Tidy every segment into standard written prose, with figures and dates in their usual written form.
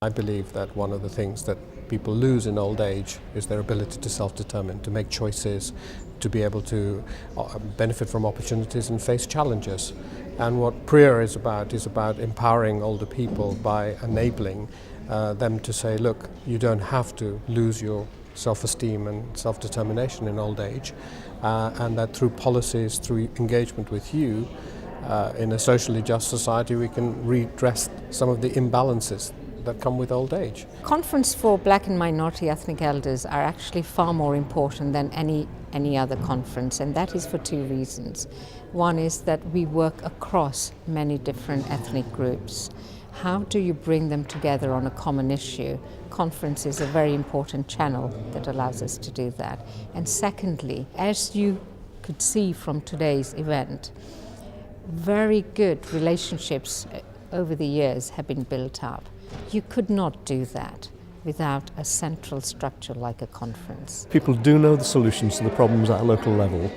I believe that one of the things that people lose in old age is their ability to self-determine, to make choices, to be able to benefit from opportunities and face challenges. And what Priya is about empowering older people by enabling them to say, look, you don't have to lose your self-esteem and self-determination in old age, and that through policies, through engagement with you, in a socially just society, we can redress some of the imbalances that come with old age. Conference for Black and minority ethnic elders are actually far more important than any other conference, and that is for two reasons. One is that we work across many different ethnic groups. How do you bring them together on a common issue? Conference is a very important channel that allows us to do that. And secondly, as you could see from today's event, very good relationships over the years have been built up. You could not do that without a central structure like a conference. People do know the solutions to the problems at a local level.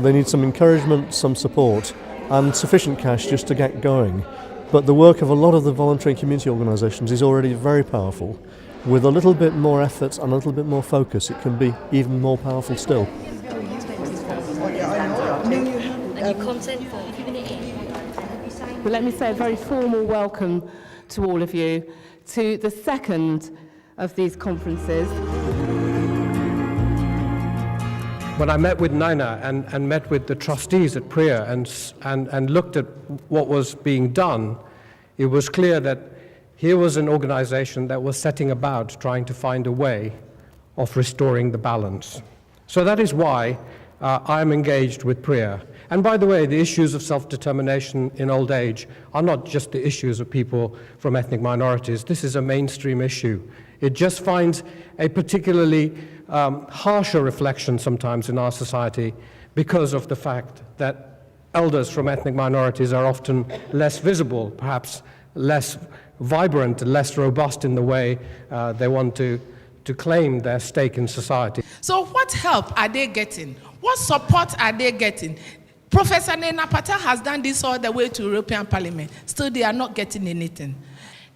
They need some encouragement, some support, and sufficient cash just to get going. But the work of a lot of the voluntary community organisations is already very powerful. With a little bit more effort and a little bit more focus, it can be even more powerful still. Well, let me say a very formal welcome to all of you to the second of these conferences. When I met with Naina and met with the trustees at Priya and looked at what was being done, it was clear that here was an organization that was setting about trying to find a way of restoring the balance. So that is why I'm engaged with Priya. And by the way, the issues of self-determination in old age are not just the issues of people from ethnic minorities. This is a mainstream issue. It just finds a particularly harsher reflection sometimes in our society because of the fact that elders from ethnic minorities are often less visible, perhaps less vibrant, less robust in the way they want to claim their stake in society. So what help are they getting? What support are they getting? Professor Nena Patel has done this all the way to European Parliament. Still, they are not getting anything.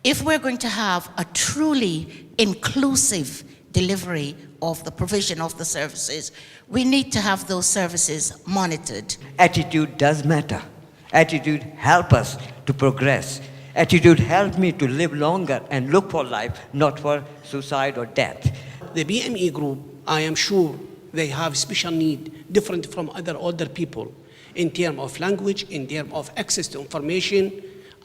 If we're going to have a truly inclusive delivery of the provision of the services, we need to have those services monitored. Attitude does matter. Attitude helps us to progress. Attitude helps me to live longer and look for life, not for suicide or death. The BME group, I am sure they have special need, different from other older people, in terms of language, in terms of access to information,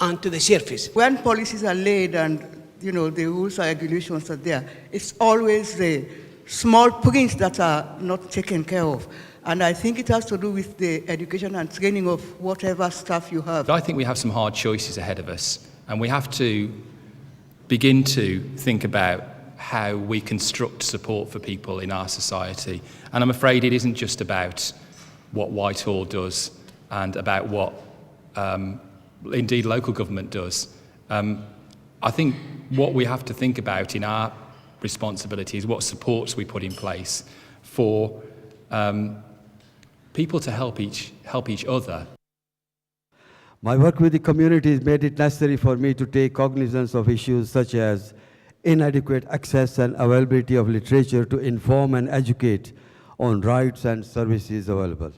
and to the service. When policies are laid and the rules and regulations are there, it's always the small points that are not taken care of. And I think it has to do with the education and training of whatever staff you have. I think we have some hard choices ahead of us, and we have to begin to think about how we construct support for people in our society. And I'm afraid it isn't just about what Whitehall does and about what indeed local government does. I think what we have to think about in our responsibility is what supports we put in place for people to help each other. My work with the community has made it necessary for me to take cognizance of issues such as inadequate access and availability of literature to inform and educate on rights and services available.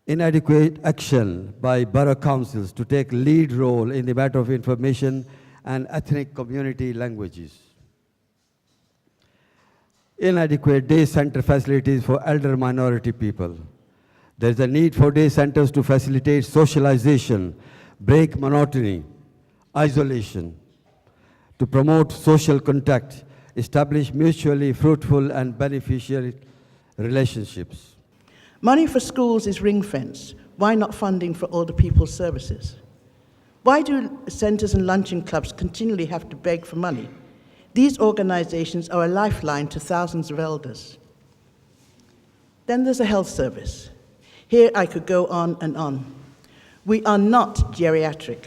Inadequate action by borough councils to take lead role in the matter of information and ethnic community languages. Inadequate day center facilities for elder minority people. There is a need for day centers to facilitate socialization, break monotony, isolation, to promote social contact, establish mutually fruitful and beneficial relationships. Money for schools is ring-fenced. Why not funding for older people's services? Why do centres and luncheon clubs continually have to beg for money? These organisations are a lifeline to thousands of elders. Then there's a health service. Here I could go on and on. We are not geriatric.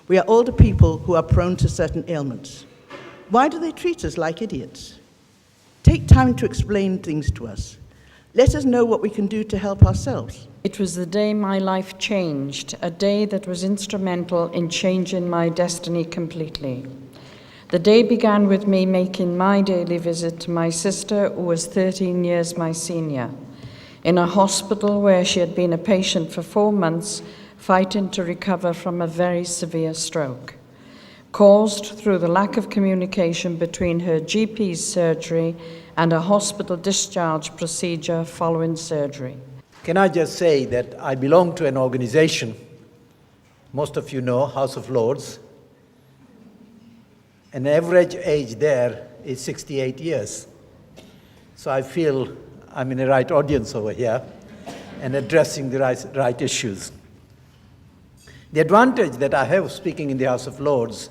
We are older people who are prone to certain ailments. Why do they treat us like idiots? Take time to explain things to us. Let us know what we can do to help ourselves. It was the day my life changed, a day that was instrumental in changing my destiny completely. The day began with me making my daily visit to my sister, who was 13 years my senior, in a hospital where she had been a patient for 4 months, fighting to recover from a very severe stroke, caused through the lack of communication between her GP's surgery and a hospital discharge procedure following surgery. Can I just say that I belong to an organization, most of you know, House of Lords, and the average age there is 68 years. So I feel I'm in the right audience over here and addressing the right issues. The advantage that I have speaking in the House of Lords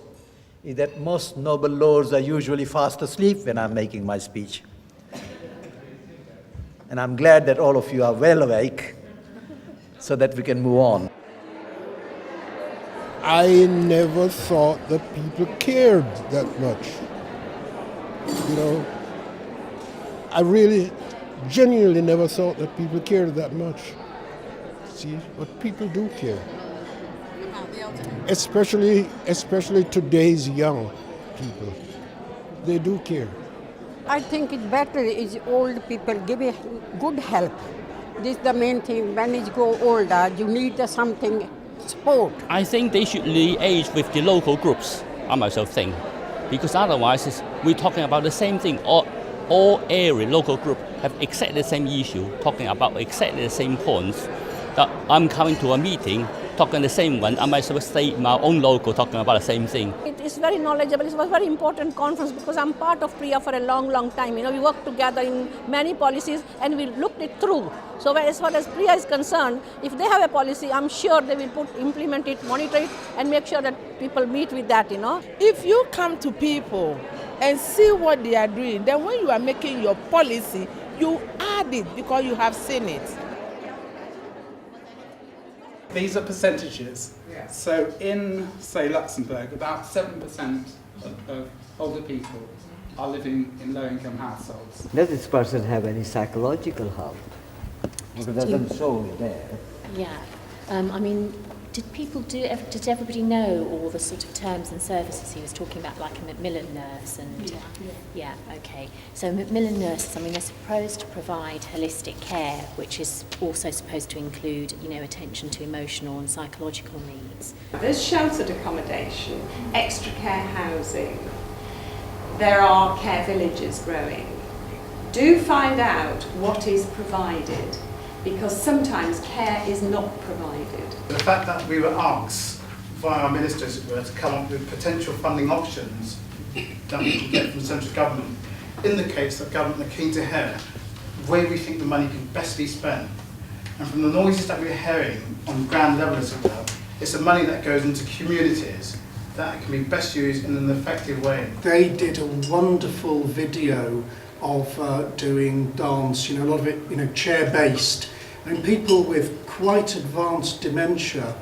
is that most noble lords are usually fast asleep when I'm making my speech. And I'm glad that all of you are well awake so that we can move on. I never thought that people cared that much. You know, I really genuinely never thought that people cared that much. See, but people do care. Especially today's young people. They do care. I think it's better is old people give a good help. This is the main thing. When you go older, you need something support. I think they should liaise with the local groups, I myself think, because otherwise we're talking about the same thing. All area local group have exactly the same issue, talking about exactly the same points. That I'm coming to a meeting, talking the same one, I might as well stay in my own local talking about the same thing. It is very knowledgeable. It was a very important conference because I'm part of PRIA for a long time. You know, we worked together in many policies and we looked it through. So as far as PRIA is concerned, if they have a policy, I'm sure they will implement it, monitor it, and make sure that people meet with that, you know. If you come to people and see what they are doing, then when you are making your policy, you add it because you have seen it. These are percentages. Yeah. So in, say, Luxembourg, about 7% of older people are living in low-income households. Does this person have any psychological help? Because it doesn't show there. Yeah. I mean, did everybody know all the sort of terms and services he was talking about, like a Macmillan nurse? And yeah, okay. So Macmillan nurses, I mean, they're supposed to provide holistic care, which is also supposed to include, you know, attention to emotional and psychological needs. There's sheltered accommodation, extra care housing. There are care villages growing. Do find out what is provided, because sometimes care is not provided. The fact that we were asked via our ministers to come up with potential funding options that we could get from central government indicates that government are keen to hear where we think the money can best be spent. And from the noises that we're hearing on ground level as well, it's the money that goes into communities that can be best used in an effective way. They did a wonderful video of doing dance, you know, a lot of it, you know, chair-based, and people with quite advanced dementia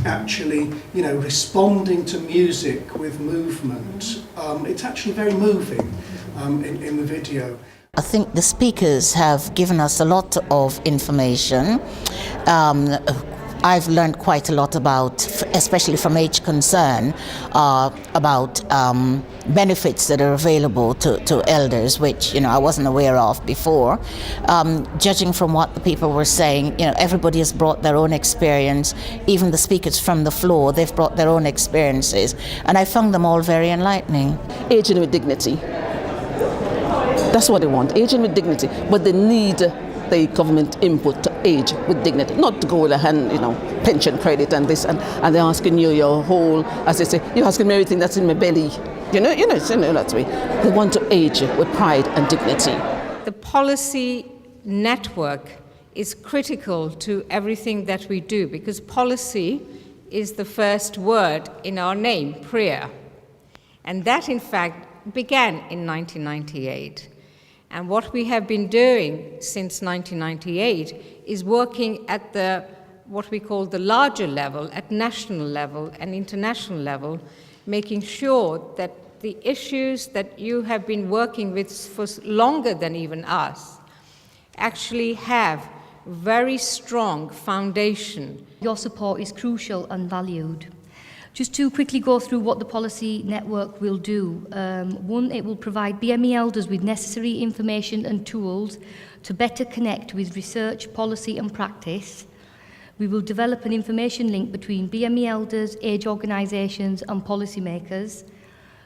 actually, you know, responding to music with movement. It's actually very moving in the video. I think the speakers have given us a lot of information. I've learned quite a lot about, especially from Age Concern, about benefits that are available to elders, which, you know, I wasn't aware of before. Judging from what the people were saying, you know, everybody has brought their own experience. Even the speakers from the floor, they've brought their own experiences, and I found them all very enlightening. Aging with dignity. That's what they want, aging with dignity, but they need the government input to age with dignity, not to go with a hand, you know, pension credit and this, and they're asking you your whole, as they say, you're asking me everything that's in my belly. You know that way. They want to age with pride and dignity. The policy network is critical to everything that we do, because policy is the first word in our name, PRIA. And that, in fact, began in 1998. And what we have been doing since 1998 is working at the, what we call the larger level, at national level and international level, making sure that the issues that you have been working with for longer than even us, actually have very strong foundation. Your support is crucial and valued. Just to quickly go through what the policy network will do. One, it will provide BME elders with necessary information and tools to better connect with research, policy and practice. We will develop an information link between BME elders, age organisations and policymakers,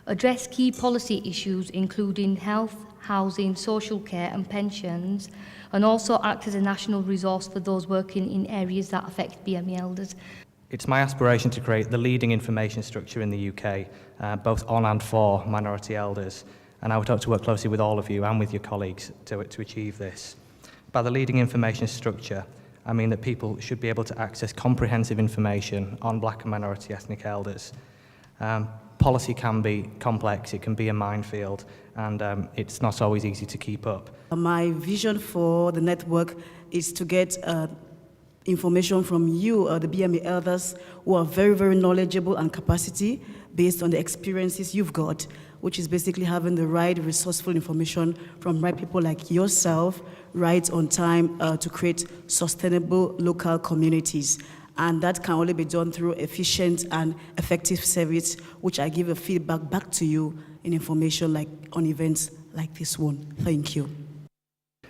address key policy issues including health, housing, social care and pensions, and also act as a national resource for those working in areas that affect BME elders. It's my aspiration to create the leading information structure in the UK, both on and for minority elders, and I would hope to work closely with all of you and with your colleagues to achieve this. By the leading information structure, I mean that people should be able to access comprehensive information on black and minority ethnic elders. Policy can be complex, it can be a minefield, and it's not always easy to keep up. My vision for the network is to get information from you, the BME elders, who are very, very knowledgeable and capacity based on the experiences you've got, which is basically having the right resourceful information from right people like yourself, right on time to create sustainable local communities. And that can only be done through efficient and effective service, which I give a feedback back to you in information like on events like this one. Thank you.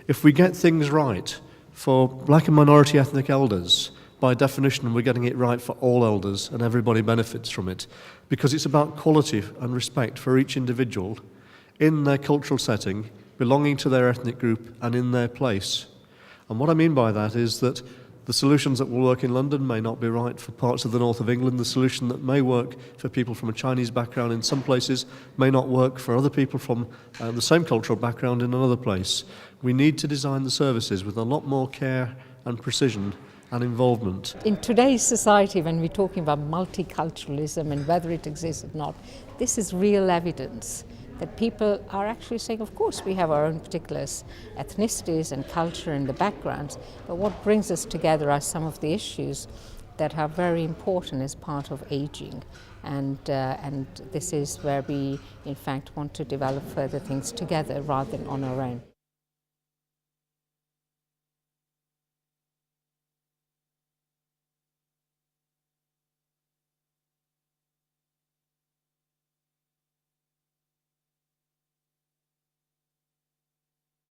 If we get things right for black and minority ethnic elders, by definition we're getting it right for all elders and everybody benefits from it, because it's about quality and respect for each individual in their cultural setting, belonging to their ethnic group and in their place. And what I mean by that is that the solutions that will work in London may not be right for parts of the north of England. The solution that may work for people from a Chinese background in some places may not work for other people from the same cultural background in another place. We need to design the services with a lot more care and precision and involvement. In today's society, when we're talking about multiculturalism and whether it exists or not, this is real evidence that people are actually saying, of course, we have our own particular ethnicities and culture and the backgrounds, but what brings us together are some of the issues that are very important as part of aging. And this is where we, in fact, want to develop further things together rather than on our own.